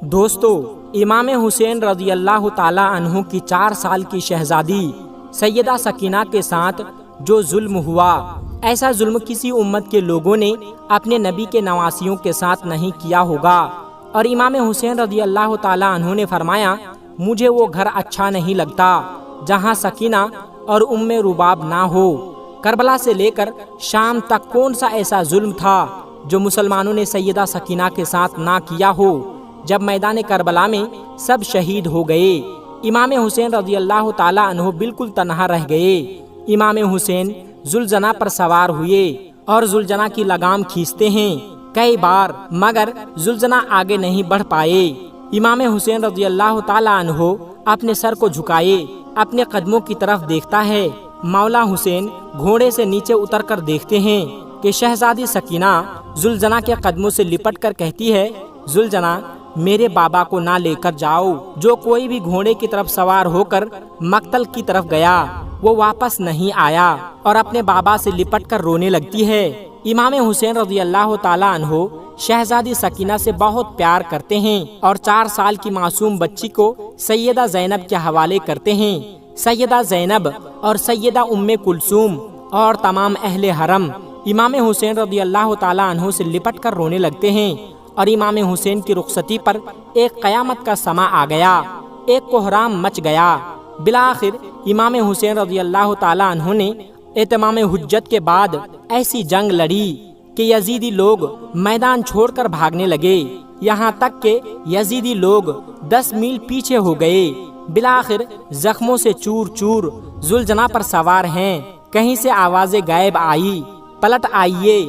دوستو، امام حسین رضی اللہ تعالی عنہ کی 4 سال کی شہزادی سیدہ سکینہ کے ساتھ جو ظلم ہوا، ایسا ظلم کسی امت کے لوگوں نے اپنے نبی کے نواسیوں کے ساتھ نہیں کیا ہوگا۔ اور امام حسین رضی اللہ تعالی عنہ نے فرمایا، مجھے وہ گھر اچھا نہیں لگتا جہاں سکینہ اور ام رباب نہ ہو۔ کربلا سے لے کر شام تک کون سا ایسا ظلم تھا جو مسلمانوں نے سیدہ سکینہ کے ساتھ نہ کیا ہو؟ جب میدان کربلا میں سب شہید ہو گئے، امام حسین رضی اللہ تعالی عنہ بالکل تنہا رہ گئے۔ امام حسین زلجنہ پر سوار ہوئے اور زلجنہ کی لگام کھینچتے ہیں کئی بار، مگر زلجنہ آگے نہیں بڑھ پائے۔ امام حسین رضی اللہ تعالی عنہ اپنے سر کو جھکائے اپنے قدموں کی طرف دیکھتا ہے۔ مولا حسین گھوڑے سے نیچے اتر کر دیکھتے ہیں کہ شہزادی سکینہ زلجنہ کے قدموں سے لپٹ کر کہتی ہے، زلجنہ، میرے بابا کو نہ لے کر جاؤ۔ جو کوئی بھی گھوڑے کی طرف سوار ہو کر مقتل کی طرف گیا وہ واپس نہیں آیا، اور اپنے بابا سے لپٹ کر رونے لگتی ہے۔ امام حسین رضی اللہ تعالی عنہ شہزادی سکینہ سے بہت پیار کرتے ہیں اور 4 سال کی معصوم بچی کو سیدہ زینب کے حوالے کرتے ہیں۔ سیدہ زینب اور سیدہ ام کلثوم اور تمام اہل حرم امام حسین رضی اللہ تعالی عنہ سے لپٹ کر رونے لگتے ہیں، اور امام حسین کی رخصتی پر ایک قیامت کا سماں آ گیا، ایک کوہرام مچ گیا۔ بالآخر امام حسین رضی اللہ تعالی عنہ نے اتمام حجت کے بعد ایسی جنگ لڑی کہ یزیدی لوگ میدان چھوڑ کر بھاگنے لگے، یہاں تک کہ یزیدی لوگ 10 میل پیچھے ہو گئے۔ بالآخر زخموں سے چور چور زلجنہ پر سوار ہیں۔ کہیں سے آوازیں غائب آئی، پلٹ آئیے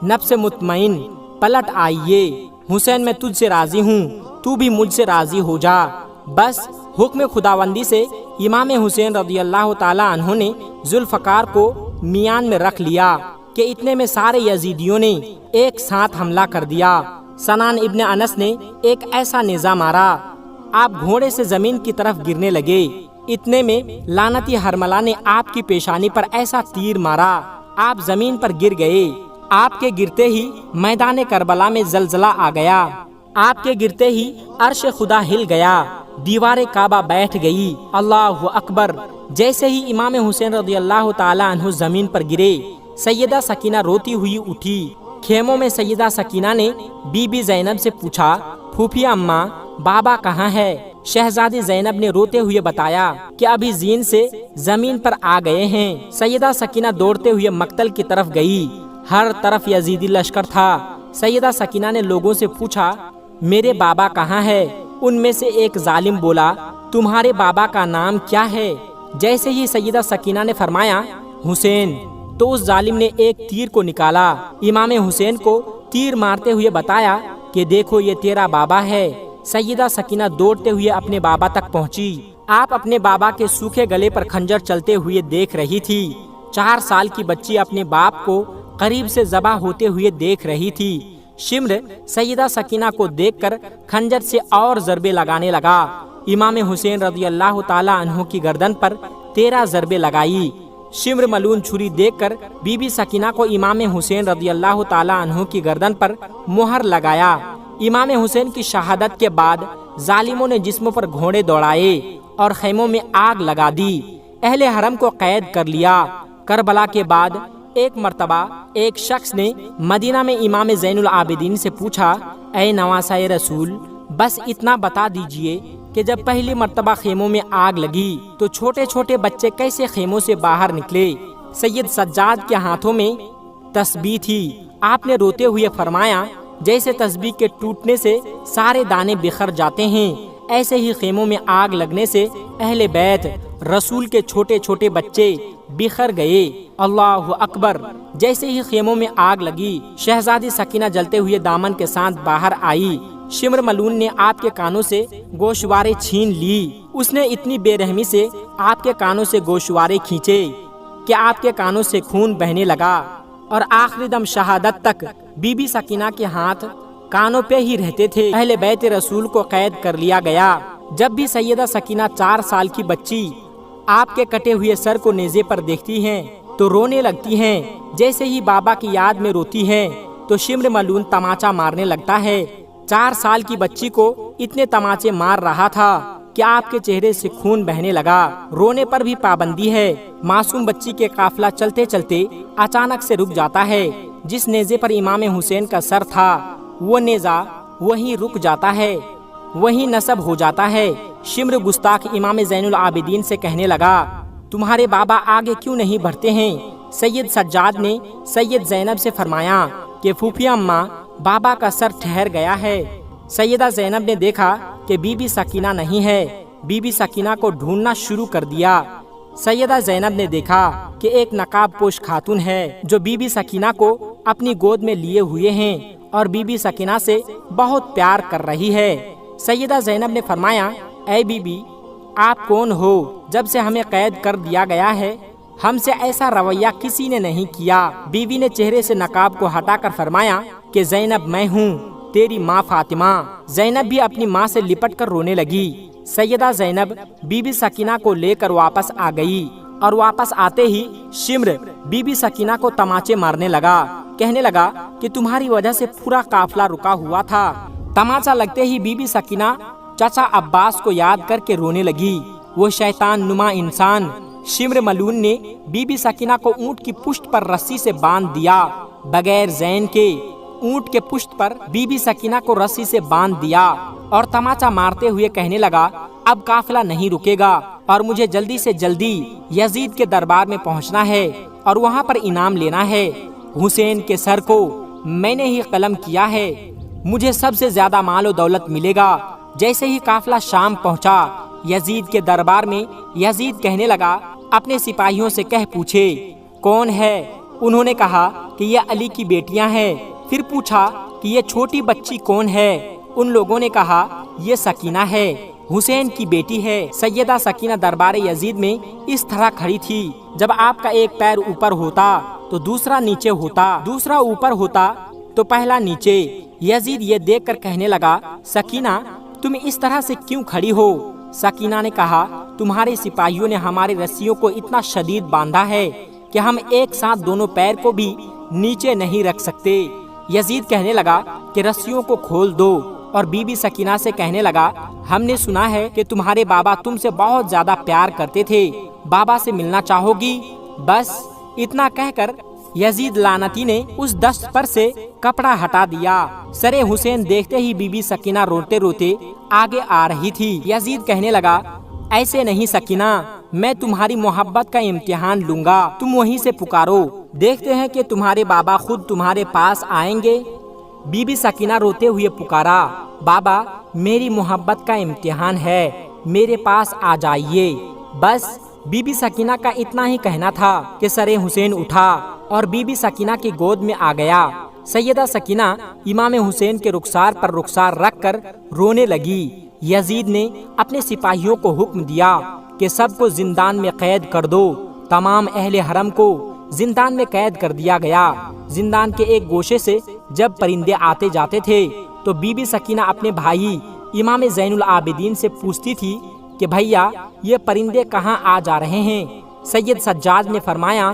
نفس مطمئن، پلٹ آئیے، حسین میں تجھ سے راضی ہوں، تو بھی مجھ سے راضی ہو جا۔ بس حکم خداوندی سے امام حسین رضی اللہ تعالی عنہ نے ذوالفقار کو میان میں رکھ لیا کہ اتنے میں سارے یزیدیوں نے ایک ساتھ حملہ کر دیا۔ سنان ابن انس نے ایک ایسا نیزہ مارا، آپ گھوڑے سے زمین کی طرف گرنے لگے۔ اتنے میں لعنتی ہرملہ نے آپ کی پیشانی پر ایسا تیر مارا، آپ زمین پر گر گئے۔ آپ کے گرتے ہی میدان کربلا میں زلزلہ آ گیا، آپ کے گرتے ہی عرش خدا ہل گیا، دیوار کعبہ بیٹھ گئی۔ اللہ اکبر! جیسے ہی امام حسین رضی اللہ تعالی عنہ زمین پر گرے، سیدہ سکینہ روتی ہوئی اٹھی۔ خیموں میں سیدہ سکینہ نے بی بی زینب سے پوچھا، پھوپھی اماں، بابا کہاں ہے؟ شہزادی زینب نے روتے ہوئے بتایا کہ ابھی زین سے زمین پر آ گئے ہیں۔ سیدہ سکینہ دوڑتے ہوئے مقتل کی طرف گئی، ہر طرف یزیدی لشکر تھا۔ سیدہ سکینہ نے لوگوں سے پوچھا، میرے بابا کہاں ہے؟ ان میں سے ایک ظالم بولا، تمہارے بابا کا نام کیا ہے؟ جیسے ہی سیدہ سکینہ نے فرمایا حسین، تو اس ظالم نے ایک تیر کو نکالا، امام حسین کو تیر مارتے ہوئے بتایا کہ دیکھو یہ تیرا بابا ہے۔ سیدہ سکینہ دوڑتے ہوئے اپنے بابا تک پہنچی۔ آپ اپنے بابا کے سوکھے گلے پر خنجر چلتے ہوئے دیکھ رہی تھی۔ 4 سال کی بچی اپنے باپ کو قریب سے ذبح ہوتے ہوئے دیکھ رہی تھی۔ شمر سیدہ سکینہ کو دیکھ کر خنجر سے اور ضربے لگانے لگا۔ امام حسین رضی اللہ تعالی عنہ کی گردن پر 13 ضربے لگائی۔ شمر ملون چھری دیکھ کر بی بی سکینہ کو امام حسین رضی اللہ تعالی عنہ کی گردن پر مہر لگایا۔ امام حسین کی شہادت کے بعد ظالموں نے جسموں پر گھوڑے دوڑائے اور خیموں میں آگ لگا دی، اہل حرم کو قید کر لیا۔ کربلا کے بعد ایک مرتبہ ایک شخص نے مدینہ میں امام زین العابدین سے پوچھا، اے نواسۂ رسول، بس اتنا بتا دیجئے کہ جب پہلی مرتبہ خیموں میں آگ لگی تو چھوٹے چھوٹے بچے کیسے خیموں سے باہر نکلے؟ سید سجاد کے ہاتھوں میں تسبیح تھی۔ آپ نے روتے ہوئے فرمایا، جیسے تسبیح کے ٹوٹنے سے سارے دانے بکھر جاتے ہیں، ایسے ہی خیموں میں آگ لگنے سے اہل بیت رسول کے چھوٹے چھوٹے بچے بکھر گئے۔ اللہ اکبر! جیسے ہی خیموں میں آگ لگی، شہزادی سکینہ جلتے ہوئے دامن کے ساتھ باہر آئی۔ شمر ملون نے آپ کے کانوں سے گوشوارے چھین لی۔ اس نے اتنی بے رحمی سے آپ کے کانوں سے گوشوارے کھینچے کہ آپ کے کانوں سے خون بہنے لگا، اور آخری دم شہادت تک بی بی سکینہ کے ہاتھ کانوں پہ ہی رہتے تھے۔ اہل بیت رسول کو قید کر لیا گیا۔ جب بھی سیدہ سکینہ 4 سال کی بچی آپ کے کٹے ہوئے سر کو نیزے پر دیکھتی ہیں تو رونے لگتی ہیں۔ جیسے ہی بابا کی یاد میں روتی ہیں تو شمر ملون تماچا مارنے لگتا ہے۔ 4 سال کی بچی کو اتنے تماچے مار رہا تھا کہ آپ کے چہرے سے خون بہنے لگا۔ رونے پر بھی پابندی ہے۔ معصوم بچی کے قافلہ چلتے چلتے اچانک سے رک جاتا ہے۔ جس نیزے پر امام حسین کا سر تھا وہ نیزہ وہیں رک جاتا ہے، وہیں نصب ہو جاتا ہے۔ شمر گستاخ امام زین العابدین سے کہنے لگا، تمہارے بابا آگے کیوں نہیں بڑھتے ہیں؟ سید سجاد نے سید زینب سے فرمایا کہ پھوپھی اماں، بابا کا سر ٹھہر گیا ہے۔ سیدہ زینب نے دیکھا کہ بی بی سکینہ نہیں ہے، بی بی سکینہ کو ڈھونڈنا شروع کر دیا۔ سیدہ زینب نے دیکھا کہ ایک نقاب پوش خاتون ہے جو بی بی سکینہ کو اپنی گود میں لیے ہوئے ہیں اور بی بی سکینہ سے بہت پیار کر رہی ہے۔ سیدہ زینب نے فرمایا، اے بی بی، آپ کون ہو؟ جب سے ہمیں قید کر دیا گیا ہے ہم سے ایسا رویہ کسی نے نہیں کیا۔ بیوی نے چہرے سے نقاب کو ہٹا کر فرمایا کہ زینب میں ہوں، تیری ماں فاطمہ۔ زینب بھی اپنی ماں سے لپٹ کر رونے لگی۔ سیدہ زینب بی بی سکینہ کو لے کر واپس آ گئی اور واپس آتے ہی شمر بی بی سکینہ کو تماچے مارنے لگا، کہنے لگا کہ تمہاری وجہ سے پورا قافلہ رکا ہوا تھا۔ تماچا لگتے ہی بی بی سکینہ چچا عباس کو یاد کر کے رونے لگی۔ وہ شیطان نما انسان شمر ملون نے بی بی سکینہ کو اونٹ کی پشت پر رسی سے باندھ دیا، بغیر زین کے اونٹ کے پشت پر بی بی سکینہ کو رسی سے باندھ دیا اور تماچا مارتے ہوئے کہنے لگا، اب قافلہ نہیں رکے گا اور مجھے جلدی سے جلدی یزید کے دربار میں پہنچنا ہے اور وہاں پر انعام لینا ہے۔ حسین کے سر کو میں نے ہی قلم کیا ہے، مجھے سب سے زیادہ مال و دولت ملے گا۔ جیسے ہی قافلہ شام پہنچا یزید کے دربار میں، یزید کہنے لگا، اپنے سپاہیوں سے کہہ پوچھے کون ہے؟ انہوں نے کہا کہ یہ علی کی بیٹیاں ہیں۔ پھر پوچھا کہ یہ چھوٹی بچی کون ہے؟ ان لوگوں نے کہا یہ سکینہ ہے، حسین کی بیٹی ہے۔ سیدہ سکینہ دربار یزید میں اس طرح کھڑی تھی، جب آپ کا ایک پیر اوپر ہوتا تو دوسرا نیچے ہوتا، دوسرا اوپر ہوتا تو پہلا نیچے۔ یزید یہ دیکھ کر کہنے لگا، سکینہ تم اس طرح سے کیوں کھڑی ہو؟ سکینہ نے کہا، تمہارے سپاہیوں نے ہمارے رسیوں کو اتنا شدید باندھا ہے کہ ہم ایک ساتھ دونوں پیر کو بھی نیچے نہیں رکھ سکتے۔ یزید کہنے لگا کہ رسیوں کو کھول دو، اور بی بی سکینہ سے کہنے لگا، ہم نے سنا ہے کہ تمہارے بابا تم سے بہت زیادہ پیار کرتے تھے، بابا سے ملنا چاہو گی؟ بس اتنا کہہ کر یزید لعنتی نے اس دست پر سے کپڑا ہٹا دیا۔ سر حسین دیکھتے ہی بی بی سکینہ روتے روتے آگے آ رہی تھی۔ یزید کہنے لگا، ایسے نہیں سکینہ، میں تمہاری محبت کا امتحان لوں گا، تم وہیں سے پکارو، دیکھتے ہیں کہ تمہارے بابا خود تمہارے پاس آئیں گے۔ بی بی سکینہ روتے ہوئے پکارا، بابا میری محبت کا امتحان ہے، میرے پاس آ جائیے۔ بس بی بی سکینہ کا اتنا ہی کہنا تھا کہ سر حسین اٹھا اور بی بی سکینہ کی گود میں آ گیا۔ سیدہ سکینہ امام حسین کے رخسار پر رخسار رکھ کر رونے لگی۔ یزید نے اپنے سپاہیوں کو حکم دیا کہ سب کو زندان میں قید کر دو۔ تمام اہل حرم کو زندان میں قید کر دیا گیا۔ زندان کے ایک گوشے سے جب پرندے آتے جاتے تھے تو بی بی سکینہ اپنے بھائی امام زین العابدین سے پوچھتی تھی کہ بھیا یہ پرندے کہاں آ جا رہے ہیں؟ سید سجاد نے فرمایا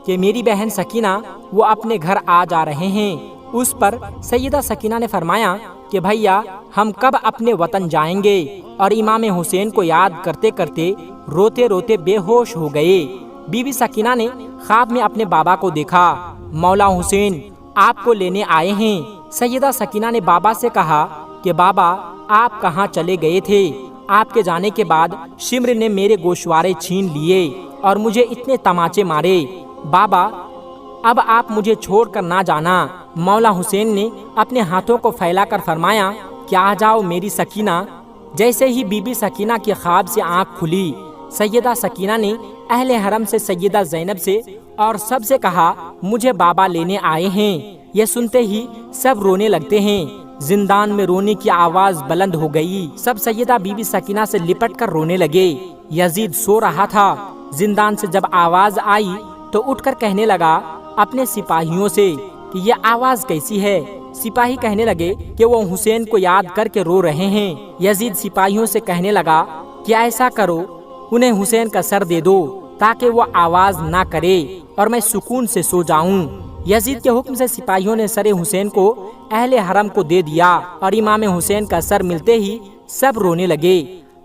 کہ میری بہن سکینہ وہ اپنے گھر آ جا رہے ہیں۔ اس پر سیدہ سکینہ نے فرمایا کہ بھیا ہم کب اپنے وطن جائیں گے؟ اور امام حسین کو یاد کرتے کرتے روتے روتے بے ہوش ہو گئے۔ بی بی سکینہ نے خواب میں اپنے بابا کو دیکھا، مولا حسین آپ کو لینے آئے ہیں۔ سیدہ سکینہ نے بابا سے کہا کہ بابا آپ کہاں چلے گئے تھے؟ آپ کے جانے کے بعد شمر نے میرے گوشوارے چھین لیے اور مجھے اتنے تماچے مارے، بابا اب آپ مجھے چھوڑ کر نہ جانا۔ مولا حسین نے اپنے ہاتھوں کو پھیلا کر فرمایا کہ آ جاؤ میری سکینہ۔ جیسے ہی بی بی سکینہ کے خواب سے آنکھ کھلی، سیدہ سکینہ نے اہل حرم سے سیدہ زینب سے اور سب سے کہا مجھے بابا لینے آئے ہیں۔ یہ سنتے ہی سب رونے لگتے ہیں۔ زندان میں رونے کی آواز بلند ہو گئی، سب سیدہ بی بی سکینہ سے لپٹ کر رونے لگے۔ یزید سو رہا تھا، زندان سے جب آواز آئی تو اٹھ کر کہنے لگا اپنے سپاہیوں سے کہ یہ آواز کیسی ہے؟ سپاہی کہنے لگے کہ وہ حسین کو یاد کر کے رو رہے ہیں۔ یزید سپاہیوں سے کہنے لگا کہ ایسا کرو، انہیں حسین کا سر دے دو تاکہ وہ آواز نہ کرے اور میں سکون سے سو جاؤں۔ یزید کے حکم سے سپاہیوں نے سر حسین کو اہل حرم کو دے دیا اور امام حسین کا سر ملتے ہی سب رونے لگے۔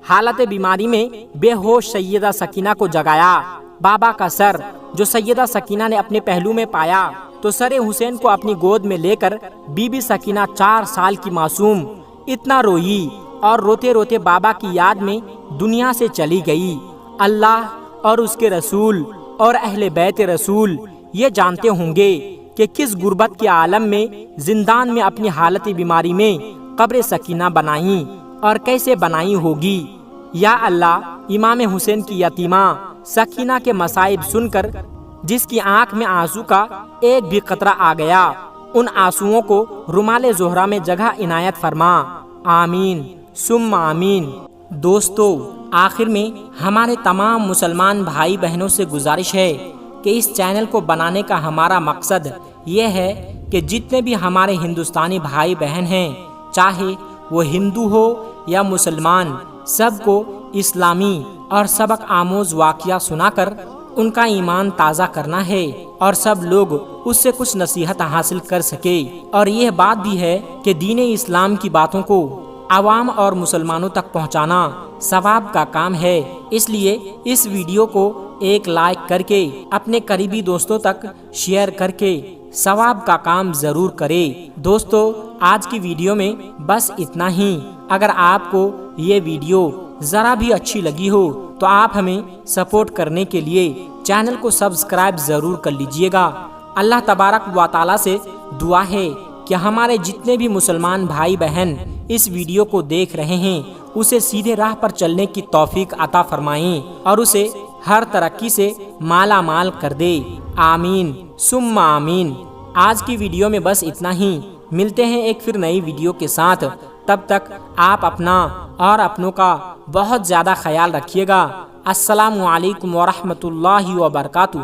حالت بیماری میں بے ہوش سیدہ سکینہ کو جگایا۔ بابا کا سر جو سیدہ سکینہ نے اپنے پہلو میں پایا تو سر حسین کو اپنی گود میں لے کر بی بی سکینہ 4 سال کی معصوم اتنا روئی اور روتے روتے بابا کی یاد میں دنیا سے چلی گئی۔ اللہ اور اس کے رسول اور اہل بیت رسول یہ جانتے ہوں گے کہ کس غربت کے عالم میں زندان میں اپنی حالت بیماری میں قبر سکینہ بنائیں اور کیسے بنائی ہوگی۔ یا اللہ، امام حسین کی یتیمہ سکینہ کے مصائب سن کر جس کی آنکھ میں آنسو کا ایک بھی قطرہ آ گیا، ان آنسوؤں کو رومال زہرا میں جگہ عنایت فرما۔ آمین ثم آمین۔ دوستو، آخر میں ہمارے تمام مسلمان بھائی بہنوں سے گزارش ہے کہ اس چینل کو بنانے کا ہمارا مقصد یہ ہے کہ جتنے بھی ہمارے ہندوستانی بھائی بہن ہیں، چاہے وہ ہندو ہو یا مسلمان، سب کو اسلامی اور سبق آموز واقعہ سنا کر ان کا ایمان تازہ کرنا ہے اور سب لوگ اس سے کچھ نصیحت حاصل کر سکے۔ اور یہ بات بھی ہے کہ دین اسلام کی باتوں کو عوام اور مسلمانوں تک پہنچانا ثواب کا کام ہے، اس لیے اس ویڈیو کو ایک لائک کر کے اپنے قریبی دوستوں تک شیئر کر کے ثواب کا کام ضرور کرے۔ دوستو، آج کی ویڈیو میں بس اتنا ہی۔ اگر آپ کو یہ ویڈیو ذرا بھی اچھی لگی ہو تو آپ ہمیں سپورٹ کرنے کے لیے چینل کو سبسکرائب ضرور کر لیجئے گا۔ اللہ تبارک و تعالیٰ سے دعا ہے کہ ہمارے جتنے بھی مسلمان بھائی بہن اس ویڈیو کو دیکھ رہے ہیں اسے سیدھے راہ پر چلنے کی توفیق عطا فرمائیں اور اسے ہر ترقی سے مالا مال کر دے۔ آمین ثم آمین۔ آج کی ویڈیو میں بس اتنا ہی۔ ملتے ہیں ایک پھر نئی ویڈیو کے ساتھ، تب تک آپ اپنا اور اپنوں کا بہت زیادہ خیال رکھیے گا۔ السلام علیکم ورحمۃ اللہ وبرکاتہ۔